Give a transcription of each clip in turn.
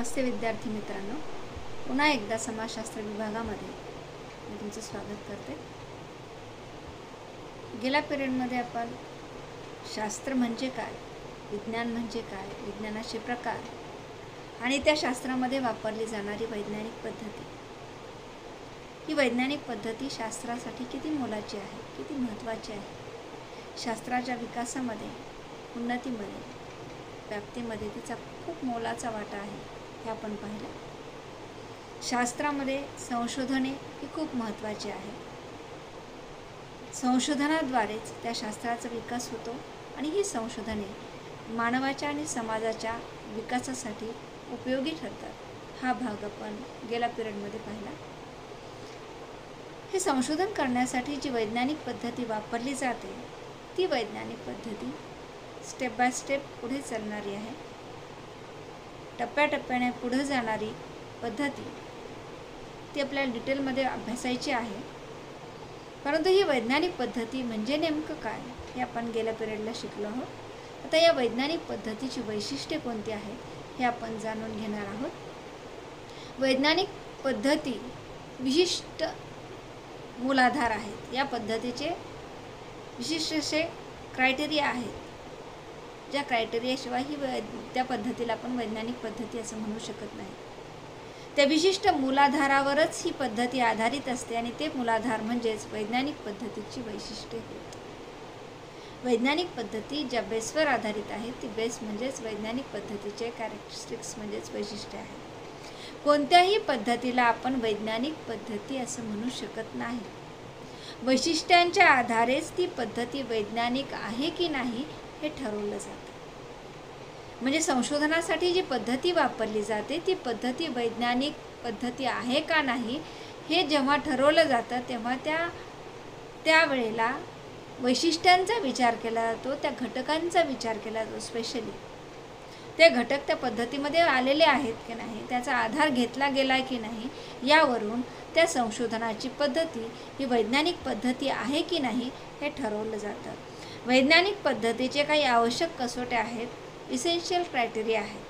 नमस्ते विद्यार्थी मित्रांनो, पुन्हा एकदा समाजशास्त्र विभागामध्ये मी तुमचं स्वागत करते। गेल्या पिरियडमध्ये आपण शास्त्र म्हणजे काय, विज्ञान म्हणजे काय, विज्ञानाचे प्रकार आणि त्या शास्त्रामध्ये वापरली जाणारी वैज्ञानिक पद्धती, ही वैज्ञानिक पद्धती शास्त्रासाठी किती मोलाची आहे, किती महत्त्वाची आहे, शास्त्राच्या विकासामध्ये, उन्नतीमध्ये, व्याप्तीमध्ये तिचा खूप मोलाचा वाटा आहे हे आपण पाहिलं। शास्त्रामध्ये संशोधने ही खूप महत्त्वाची आहे। संशोधनाद्वारेच त्या शास्त्राचा विकास होतो आणि ही संशोधने मानवाच्या आणि समाजाच्या विकासासाठी उपयोगी ठरतात। हा भाग आपण गेल्या पिरियडमध्ये पाहिला। हे संशोधन करण्यासाठी जी वैज्ञानिक पद्धती वापरली जाते ती वैज्ञानिक पद्धती स्टेप बाय स्टेप पुढे चालणारी आहे। टप्प्याटप्प्याने पुढे जाणारी पद्धती ती आपल्याला डिटेलमध्ये अभ्यासायची आहे। परंतु ही वैज्ञानिक पद्धती म्हणजे नेमकं काय हे आपण गेल्या पिरियडला शिकलो आहोत। आता या वैज्ञानिक पद्धतीची वैशिष्ट्ये कोणती आहेत हे आपण जाणून घेणार आहोत। वैज्ञानिक पद्धती विशिष्ट मूलाधार आहेत। या पद्धतीचे विशिष्ट असे क्रायटेरिया आहेत, ज्या क्रायटेरियाशिवाय ही त्या पद्धतीला आपण वैज्ञानिक पद्धती असं म्हणू शकत नाही। त्या विशिष्ट मूलाधारावरच ही पद्धती आधारित असते आणि ते मूलाधार म्हणजेच वैज्ञानिक पद्धतीची वैशिष्ट्ये होत। वैज्ञानिक पद्धती ज्या बेसवर आधारित आहे ती बेस म्हणजेच वैज्ञानिक पद्धतीचे कॅरेक्टरिस्टिक्स म्हणजेच वैशिष्ट्ये आहे। कोणत्याही पद्धतीला आपण वैज्ञानिक पद्धती असं म्हणू शकत नाही। वैशिष्ट्यांच्या आधारेच ती पद्धती वैज्ञानिक आहे की नाही हे ठरवलं जातं। म्हणजे संशोधनासाठी जी पद्धती वापरली जाते ती पद्धती वैज्ञानिक पद्धती आहे का नाही हे जेव्हा ठरवलं जातं तेव्हा त्यावेळेला वैशिष्ट्यांचा विचार केला जातो, त्या घटकांचा विचार केला जातो। स्पेशली ते घटक त्या पद्धतीमध्ये आलेले आहेत की नाही, त्याचा आधार घेतला गेला की नाही, यावरून त्या संशोधनाची पद्धती ही वैज्ञानिक पद्धती आहे की नाही हे ठरवलं जातं। वैज्ञानिक पद्धतीचे काही आवश्यक कसोट्या आहेत, इसेन्शियल क्रायटेरिया आहेत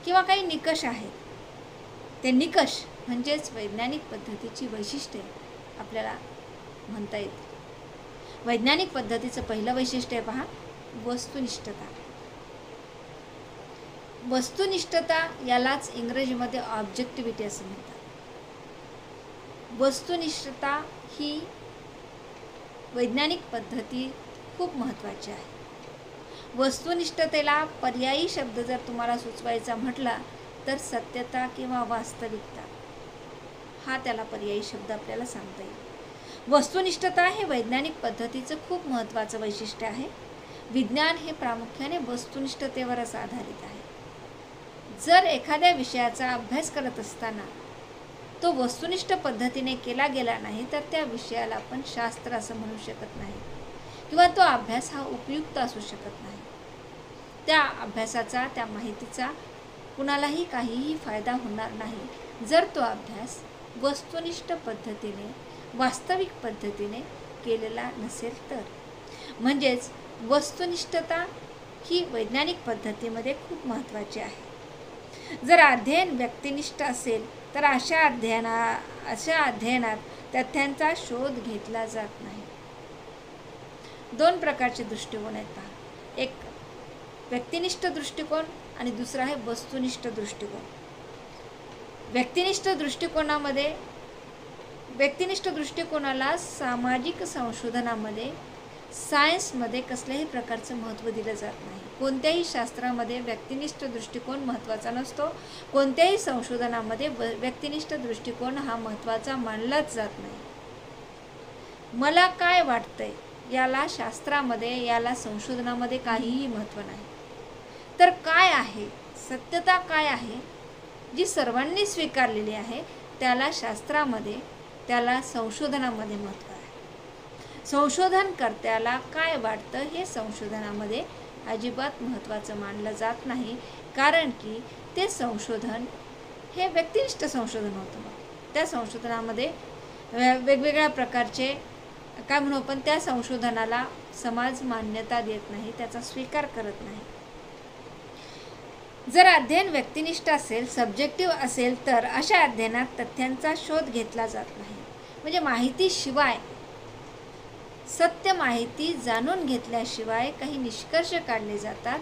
किंवा काही निकष आहेत। ते निकष म्हणजेच वैज्ञानिक पद्धतीची वैशिष्ट्ये आपल्याला म्हणता येते। वैज्ञानिक पद्धतीचं पहिलं वैशिष्ट्य पहा, वस्तुनिष्ठता। वस्तुनिष्ठता यालाच इंग्रजीमध्ये ऑब्जेक्टिव्हिटी असं म्हणतात। वस्तुनिष्ठता ही वैज्ञानिक पद्धती खूप महत्त्वाची आहे। वस्तुनिष्ठतेला पर्यायी शब्द जर तुम्हाला सुचवायचा म्हटला तर सत्यता किंवा वास्तविकता हा त्याला पर्यायी शब्द आपल्याला सांगता येईल। वस्तुनिष्ठता हे वैज्ञानिक पद्धतीचं खूप महत्त्वाचं वैशिष्ट्य आहे। विज्ञान हे प्रामुख्याने वस्तुनिष्ठतेवरच आधारित आहे। जर एखाद्या विषयाचा अभ्यास करत असताना तो वस्तुनिष्ठ पद्धतीने केला गेला नाही तर त्या विषयाला आपण शास्त्र असं म्हणू शकत नाही किंवा तो अभ्यास हा उपयुक्त असू शकत नाही। त्या अभ्यासाचा, त्या माहितीचा कुणालाही काहीही फायदा होणार नाही जर तो अभ्यास वस्तुनिष्ठ पद्धतीने, वास्तविक पद्धतीने केलेला नसेल तर। म्हणजेच वस्तुनिष्ठता ही वैज्ञानिक पद्धतीमध्ये खूप महत्त्वाची आहे। जर अध्ययन व्यक्तिनिष्ठ असेल तर अशा अध्ययनात तथ्यांचा शोध घेतला जात नाही। दोन प्रकारचे दृष्टिकोन आहेत पहा, एक व्यक्तिनिष्ठ दृष्टिकोन आणि दुसरा आहे वस्तुनिष्ठ दृष्टिकोन। व्यक्तिनिष्ठ दृष्टिकोनाला सामाजिक संशोधनामध्ये, सायन्समध्ये कसल्याही प्रकारचं महत्त्व दिलं जात नाही। कोणत्याही शास्त्रामध्ये व्यक्तिनिष्ठ दृष्टिकोन महत्त्वाचा नसतो। कोणत्याही संशोधनामध्ये व्यक्तिनिष्ठ दृष्टिकोन हा महत्त्वाचा मानलाच जात नाही। मला काय वाटतंय याला शास्त्रामध्ये, याला संशोधनामध्ये काहीही महत्त्व नाही। तर काय आहे, सत्यता काय आहे जी सर्वांनी स्वीकारलेली आहे त्याला शास्त्रामध्ये, त्याला संशोधनामध्ये महत्त्व आहे। संशोधनकर्त्याला काय वाटतं हे संशोधनामध्ये अजिबात महत्त्वाचं मानलं जात नाही, कारण की ते संशोधन हे व्यक्तिनिष्ठ संशोधन होतं। मग त्या संशोधनामध्ये वेगवेगळ्या प्रकारचे काय म्हणू आपण, त्या संशोधनाला समाज मान्यता देत नाही, त्याचा स्वीकार करत नाही। जर अध्ययन व्यक्तिनिष्ठ असेल, सब्जेक्टिव्ह असेल, तर अशा अध्ययनात तथ्यांचा शोध घेतला जात नाही. म्हणजे माहितीशिवाय, सत्य माहिती जाणून घेतल्याशिवाय काही निष्कर्ष काढले जातात.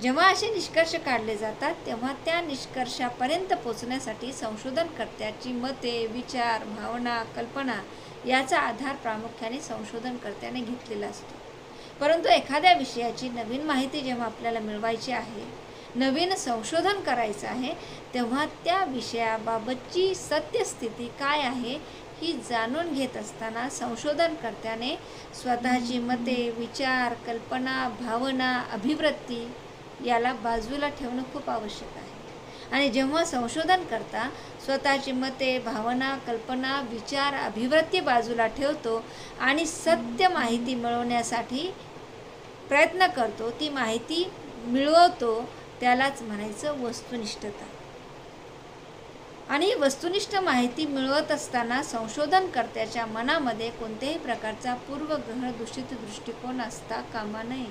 जेव्हा असे निष्कर्ष काढले जातात तेव्हा त्या निष्कर्षापर्यंत पोचण्यासाठी संशोधनकर्त्याची मते, विचार, भावना, कल्पना याचा आधार प्रामुख्याने संशोधनकर्त्याने घेतलेला असतो. परंतु एखाद्या विषयाची नवीन माहिती जेव्हा आपल्याला मिळवायची आहे, नवीन संशोधन करायचं आहे, तेव्हा त्या विषयाबाबतची सत्यस्थिती काय आहे ही जाणून घेत असताना संशोधनकर्त्याने स्वतःची मते, विचार, कल्पना, भावना, अभिवृत्ती याला बाजूला ठेवणं खूप आवश्यक आहे. आणि जेव्हा संशोधनकर्ता स्वतःची मते, भावना, कल्पना, विचार, अभिवृत्ती बाजूला ठेवतो आणि सत्य माहिती मिळवण्यासाठी प्रयत्न करतो, ती माहिती मिळवतो, त्यालाच म्हणायचं वस्तुनिष्ठता. आणि वस्तुनिष्ठ माहिती मिळवत असताना संशोधनकर्त्याच्या मनामध्ये कोणत्याही प्रकारचा पूर्वग्रह दूषित दृष्टिकोन असता कामा नये.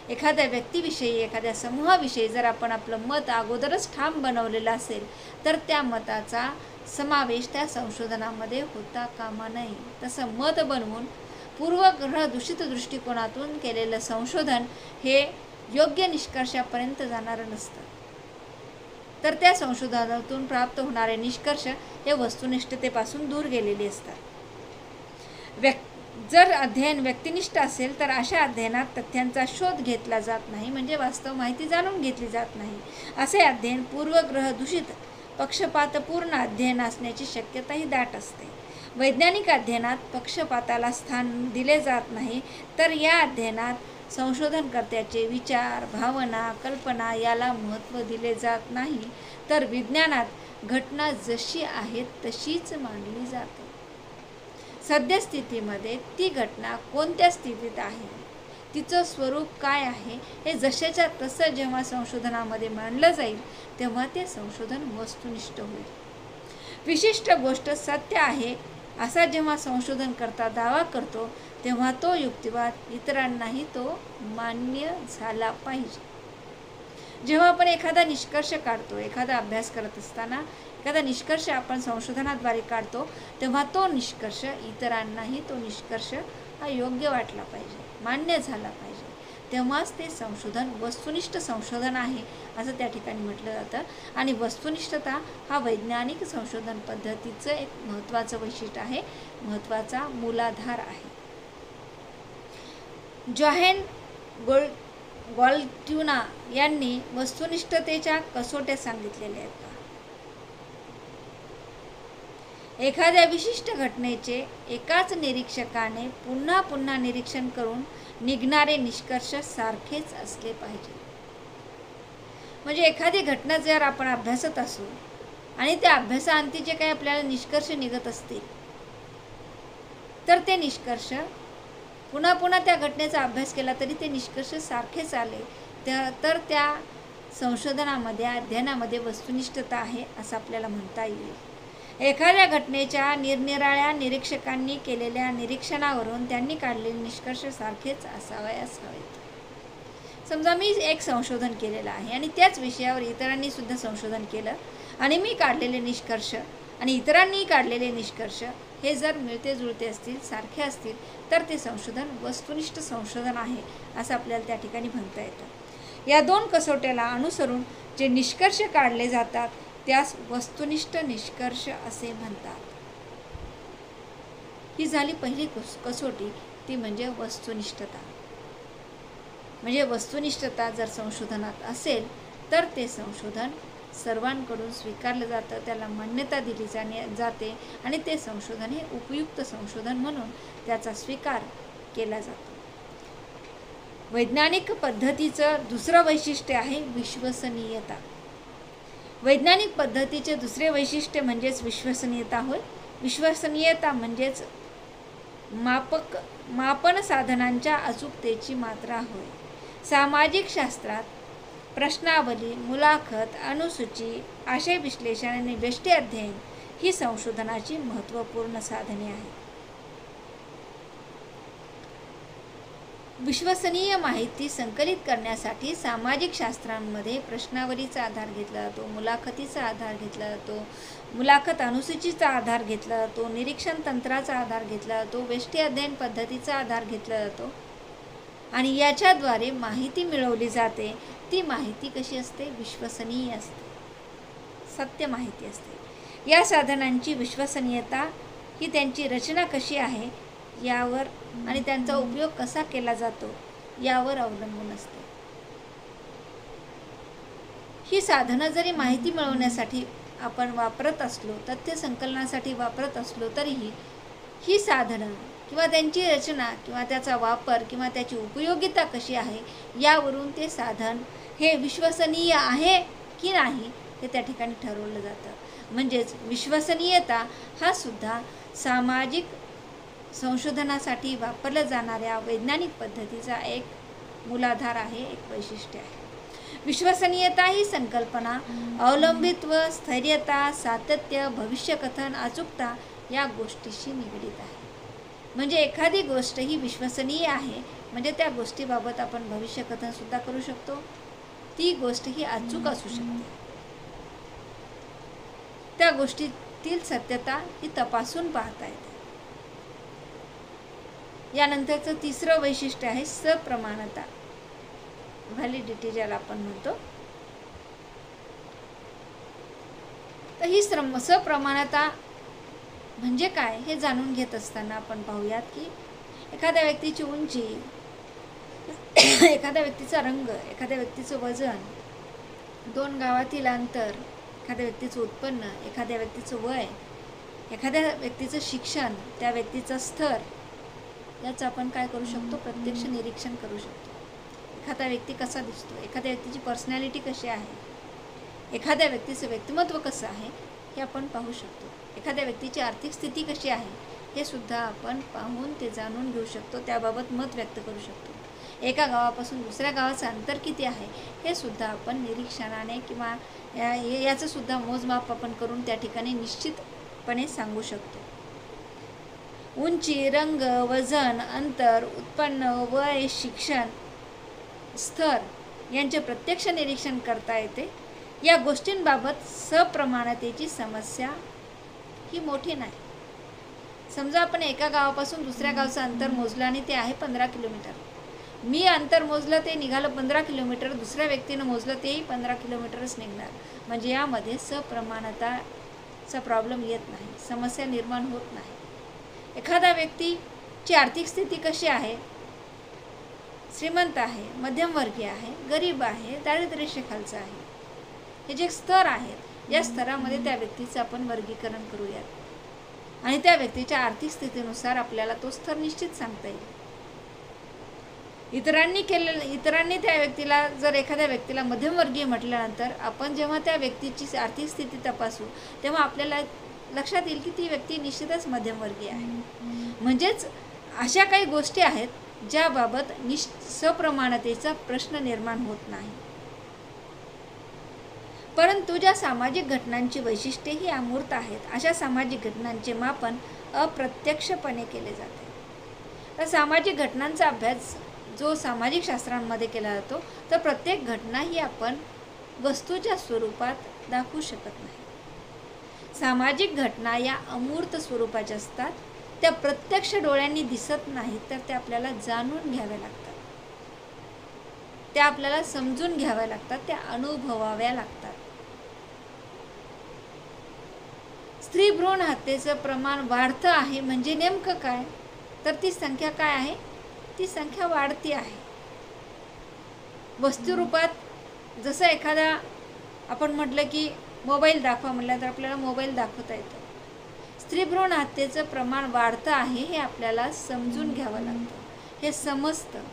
एखाद्या व्यक्तीविषयी, एखाद्या समूहाविषयी जर आपण आपलं मत अगोदरच ठाम बनवलेलं असेल तर त्या मताचा समावेश त्या संशोधनामध्ये होता कामा नये. तसं मत बनवून पूर्वग्रह दूषित दृष्टिकोनातून केलेलं संशोधन हे योग्य निष्कर्षापर्यंत जाणारं नसतं. तर त्या संशोधनातून प्राप्त होणारे निष्कर्ष हे वस्तुनिष्ठतेपासून दूर गेलेले असतात. जर अध्ययन व्यक्तिनिष्ठ असेल तर अशा अध्ययनात तथ्यांचा शोध घेतला जात नाही, म्हणजे वास्तव माहिती जाणून घेतली जात नाही. असे अध्ययन पूर्वग्रह दूषित, पक्षपातपूर्ण अध्ययन असण्याची शक्यताही दाट असते. वैज्ञानिक अध्ययनात पक्षपाताला स्थान दिले जात नाही, तर या अध्ययनात संशोधनकर्त्याचे विचार, भावना, कल्पना याला महत्त्व दिले जात नाही, तर विज्ञानात घटना जशी आहे तशीच मांडली जाते. सद्यस्थितीमध्ये ती घटना कोणत्या स्थितीत आहे, तिचं स्वरूप काय आहे हे जशाच्या तसं जेव्हा संशोधनामध्ये मांडलं जाईल तेव्हा ते संशोधन वस्तुनिष्ठ होईल. विशिष्ट गोष्ट सत्य आहे असा जेव्हा संशोधनकर्ता दावा करतो तेव्हा तो युक्तिवाद इतरांनाही तो मान्य झाला पाहिजे. जेव्हा आपण एखादा निष्कर्ष काढतो, एखादा अभ्यास करत असताना एखादा निष्कर्ष आपण संशोधनाद्वारे काढतो, तेव्हा तो निष्कर्ष इतरांनाही तो निष्कर्ष हा योग्य वाटला पाहिजे, मान्य झाला पाहिजे. तेव्हाच ते संशोधन वस्तुनिष्ठ संशोधन आहे असं त्या ठिकाणी म्हटलं जातं. आणि वस्तुनिष्ठता हा वैज्ञानिक संशोधन पद्धतीचं एक महत्त्वाचं वैशिष्ट्य आहे, महत्त्वाचा मूलाधार आहे. जॉहेन गॉल्ट्युना यांनी वस्तुनिष्ठतेच्या कसोट्या सांगितलेल्या आहेत. एखाद्या विशिष्ट घटनेचे एकाच निरीक्षकाने पुन्हा पुन्हा निरीक्षण करून निघणारे निष्कर्ष सारखेच असले पाहिजे. म्हणजे एखादी घटना जर आपण अभ्यासत असू आणि त्या अभ्यासाअंती जे काही आपल्याला निष्कर्ष निघत असतील तर ते निष्कर्ष पुन्हा पुन्हा त्या घटनेचा अभ्यास केला तरी ते निष्कर्ष सारखेच आले तर त्या संशोधनामध्ये, अध्ययनामध्ये वस्तुनिष्ठता आहे असं आपल्याला म्हणता येईल. एखाद्या घटनेच्या निरनिराळ्या निरीक्षकांनी केलेल्या निरीक्षणावरून त्यांनी काढलेले निष्कर्ष सारखेच असावेत. समजा मी एक संशोधन केलेलं आहे आणि त्याच विषयावर इतरांनी सुद्धा संशोधन केलं आणि मी काढलेले निष्कर्ष आणि इतरांनी काढलेले निष्कर्ष हे जर मिळते जुळते असतील, सारखे असतील, तर ते संशोधन वस्तुनिष्ठ संशोधन आहे असं आपल्याला त्या ठिकाणी म्हणता येतं. या दोन कसोट्याला अनुसरून जे निष्कर्ष काढले जातात त्यास वस्तुनिष्ठ निष्कर्ष असे म्हणतात. ही झाली पहिली कसोटी, ती म्हणजे वस्तुनिष्ठता. म्हणजे वस्तुनिष्ठता जर संशोधनात असेल तर ते संशोधन सर्वांकडून स्वीकारलं जातं, त्याला मान्यता दिली जाते आणि ते संशोधन हे उपयुक्त संशोधन म्हणून त्याचा स्वीकार केला जातो. वैज्ञानिक पद्धतीचं दुसरं वैशिष्ट्य आहे विश्वसनीयता. वैज्ञानिक पद्धतीचे दुसरे वैशिष्ट्य म्हणजेच विश्वसनीयता होय. विश्वसनीयता म्हणजेच मापन साधनांच्या अचूकतेची मात्रा होय. सामाजिक शास्त्रात प्रश्नावली, मुलाखत, अनुसूची, आशय विश्लेषण आणि व्यष्टी अध्ययन ही संशोधनाची महत्त्वपूर्ण साधने आहेत. विश्वसनीय माहिती संकलित करण्यासाठी सामाजिक शास्त्रांमध्ये प्रश्नावलीचा आधार घेतला जातो, मुलाखतीचा आधार घेतला जातो, मुलाखत अनुसूचीचा आधार घेतला जातो, निरीक्षण तंत्राचा आधार घेतला जातो, व्यष्टी अध्ययन पद्धतीचा आधार घेतला जातो आणि याच्याद्वारे माहिती मिळवली जाते. ती माहिती कशी असते? विश्वसनीय असते, सत्य माहिती असते. या साधनांची विश्वसनीयता ही त्यांची रचना कशी आहे यावर आणि त्यांचा उपयोग कसा केला जातो यावर अवलंबून असते. ही साधनं जरी माहिती मिळवण्यासाठी आपण वापरत असलो, तथ्य संकलनासाठी वापरत असलो, तरीही ही साधनं किंवा त्यांची रचना किंवा त्याचा वापर किंवा त्याची उपयोगिता कशी आहे यावरून ते साधन हे विश्वसनीय आहे की नाही हे त्या ठिकाणी ठरवलं जातं. म्हणजेच विश्वसनीयता हा सुद्धा सामाजिक संशोधनासाठी वापरल्या जाणाऱ्या वैज्ञानिक पद्धतीचा एक मूलाधार आहे, एक वैशिष्ट्य आहे. विश्वसनीयता ही संकल्पना अवलंबित्व, स्थैर्यता, सातत्य, भविष्यकथन, अचूकता या गोष्टीशी निगडीत आहे. म्हणजे एखादी गोष्ट ही विश्वसनीय आहे म्हणजे त्या गोष्टीबाबत आपण भविष्यकथन सुद्धा करू शकतो, ती गोष्ट ही अचूक असू शकते, त्या गोष्टीतील सत्यता ही तपासून पाहता येते. यानंतरचं तिसरं वैशिष्ट्य आहे सप्रमाणता, व्हॅलिडिटी ज्याला आपण म्हणतो. तर ही सप्रमाणता म्हणजे काय हे जाणून घेत असताना आपण पाहूयात की एखाद्या व्यक्तीची उंची, एखाद्या व्यक्तीचा रंग, एखाद्या व्यक्तीचं वजन, दोन गावातील अंतर, एखाद्या व्यक्तीचं उत्पन्न, एखाद्या व्यक्तीचं वय, एखाद्या व्यक्तीचं शिक्षण, त्या व्यक्तीचा स्तर याचं आपण काय करू शकतो? प्रत्यक्ष निरीक्षण करू शकतो. एखादा व्यक्ती कसा दिसतो, एखाद्या व्यक्तीची पर्सनॅलिटी कशी आहे, एखाद्या व्यक्तीचं व्यक्तिमत्व कसं आहे हे आपण पाहू शकतो. एखाद्या व्यक्तीची आर्थिक स्थिती कशी आहे हे सुद्धा आपण पाहून ते जाणून घेऊ शकतो, त्याबाबत मत व्यक्त करू शकतो. एका गावापासून दुसऱ्या गावाचं अंतर किती आहे हे सुद्धा आपण निरीक्षणाने किंवा याचं सुद्धा मोजमाप आपण करून त्या ठिकाणी निश्चितपणे सांगू शकतो. उंची, रंग, वजन, अंतर, उत्पन्न, वय, शिक्षण, स्तर यांचे प्रत्यक्ष निरीक्षण करता येते. या गोष्टींबाबत सप्रमाणतेची समस्या ही मोठी नाही. समजा आपण एका गावापासून दुसऱ्या गावचं अंतर मोजलं आणि ते आहे 15 किलोमीटर. मी अंतर मोजलं ते निघालं 15 किलोमीटर, दुसऱ्या व्यक्तीनं मोजलं तेही 15 किलोमीटरच निघणार. म्हणजे यामध्ये सप्रमाणताचा प्रॉब्लेम येत नाही, समस्या निर्माण होत नाही. एखाद्या व्यक्तीची आर्थिक स्थिती कशी आहे, श्रीमंत आहे, मध्यमवर्गीय आहे, गरीब आहे, दारिद्र्यरेषेखालचा आहे, हे जे स्तर आहेत या स्तरामध्ये त्या व्यक्तीचं आपण वर्गीकरण करूयात आणि त्या व्यक्तीच्या आर्थिक स्थितीनुसार आपल्याला तो स्तर निश्चित सांगता येईल. इतरांनी त्या व्यक्तीला, जर एखाद्या व्यक्तीला मध्यमवर्गीय म्हटल्यानंतर आपण जेव्हा त्या व्यक्तीची आर्थिक स्थिती तपासू तेव्हा आपल्याला लक्षात येईल की ती व्यक्ती निश्चितच मध्यमवर्गीय आहे. म्हणजेच अशा काही गोष्टी आहेत ज्याबाबत सप्रमाणतेचा प्रश्न निर्माण होत नाही. परंतु ज्या सामाजिक घटनांची वैशिष्ट्ये ही अमूर्त आहेत अशा सामाजिक घटनांचे मापन अप्रत्यक्षपणे केले जाते. तर सामाजिक घटनांचा अभ्यास जो सामाजिक शास्त्रांमध्ये केला जातो तर प्रत्येक घटना ही आपण वस्तूच्या स्वरूपात दाखवू शकत नाही. सामाजिक घटना या अमूर्त स्वरूपाच्या असतात, त्या प्रत्यक्ष डोळ्यांनी दिसत नाहीत, तर त्या आपल्याला जाणून घ्याव्या लागतात, त्या आपल्याला समजून घ्याव्या लागतात, त्या अनुभवाव्या लागतात. स्त्री भ्रूण हत्येचं प्रमाण वाढतं आहे म्हणजे नेमकं काय? तर ती संख्या काय आहे? ती संख्या वाढती आहे. वस्तुरूपात जसं एखादा आपण म्हटलं की मोबाईल दाखवा म्हटलं तर आपल्याला मोबाईल दाखवता येतो. स्त्री भ्रूण हत्येचं प्रमाण वाढतं आहे हे आपल्याला समजून घ्यावं लागतं, हे समजतं.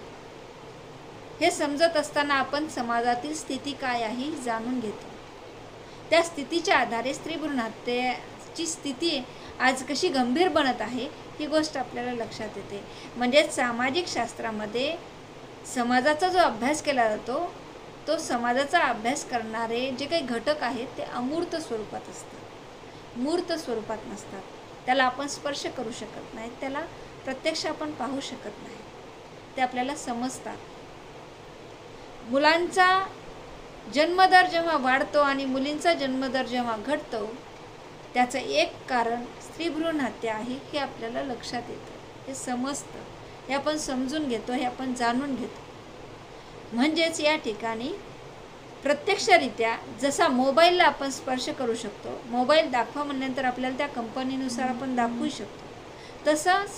हे समजत असताना आपण समाजातील स्थिती काय आहे ही जाणून घेतो. त्या स्थितीच्या आधारे स्त्री भ्रूण हत्येची स्थिती आज कशी गंभीर बनत आहे ही गोष्ट आपल्याला लक्षात येते. म्हणजे सामाजिक शास्त्रामध्ये समाजाचा जो अभ्यास केला जातो तो समाजाचा अभ्यास करणारे जे काही घटक आहेत ते अमूर्त स्वरूपात असतात, मूर्त स्वरूपात नसतात. त्याला आपण स्पर्श करू शकत नाही, त्याला प्रत्यक्ष आपण पाहू शकत नाही. ते आपल्याला समजतात. मुलांचा जन्मदर जेव्हा वाढतो आणि मुलींचा जन्मदर जेव्हा घटतो, त्याचं एक कारण स्त्रीभ्रूण हत्या आहे हे आपल्याला लक्षात येतं, हे समजतं, हे आपण समजून घेतो, हे आपण जाणून घेतो. म्हणजेच या ठिकाणी प्रत्यक्षरित्या जसा मोबाईलला आपण स्पर्श करू शकतो, मोबाईल दाखवा म्हणल्यानंतर आपल्याला त्या कंपनीनुसार आपण दाखवू शकतो, तसंच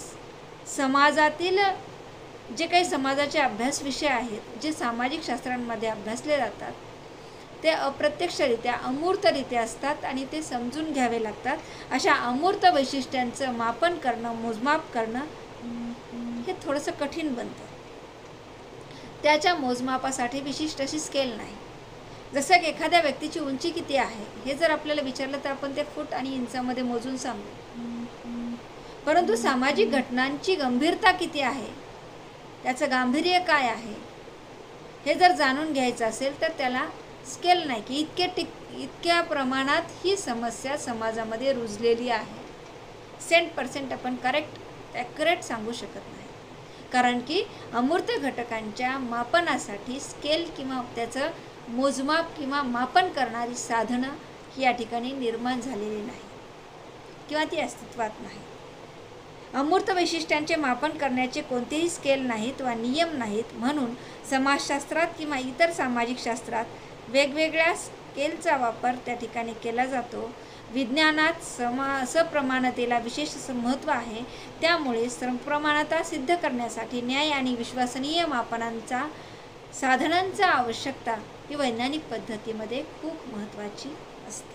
समाजातील जे काही समाजाचे अभ्यास विषय आहेत, जे सामाजिक शास्त्रांमध्ये अभ्यासले जातात, ते अप्रत्यक्षरित्या अमूर्तरित्या असतात आणि ते समजून घ्यावे लागतात. अशा अमूर्त वैशिष्ट्यांचं मापन करणं, मोजमाप करणं हे थोडंसं कठीण बनतं. त्याच्या मोजमापासाठी विशिष्ट अशी स्केल नाही. जसं की एखाद्या व्यक्तीची उंची किती आहे हे जर आपल्याला विचारलं तर आपण ते फूट आणि इंचामध्ये मोजून सांगू. परंतु सामाजिक घटनांची गंभीरता किती आहे, त्याचं गांभीर्य काय आहे हे जर जाणून घ्यायचं असेल तर त्याला स्केल नाही की इतक्या प्रमाणात ही समस्या समाजामध्ये रुजलेली आहे. 100% आपण ॲक्युरेट सांगू शकत नाही, कारण की अमूर्त घटकांच्या मापनासाठी स्केल किंवा त्याचं मोजमाप किंवा मापन करणारी साधनं ही या ठिकाणी निर्माण झालेली नाही किंवा ती अस्तित्वात नाही. अमूर्त वैशिष्ट्यांचे मापन करण्याचे कोणतेही स्केल नाहीत वा नियम नाहीत. म्हणून समाजशास्त्रात किंवा इतर सामाजिक शास्त्रात वेगवेगळ्या स्केलचा वापर त्या ठिकाणी केला जातो. विज्ञानात सप्रमाणतेला विशेष महत्त्व आहे. त्यामुळे सप्रमाणता सिद्ध करण्यासाठी न्याय आणि विश्वसनीय मापनांचा साधनांचा आवश्यकता ही वैज्ञानिक पद्धतीमध्ये खूप महत्त्वाची असते.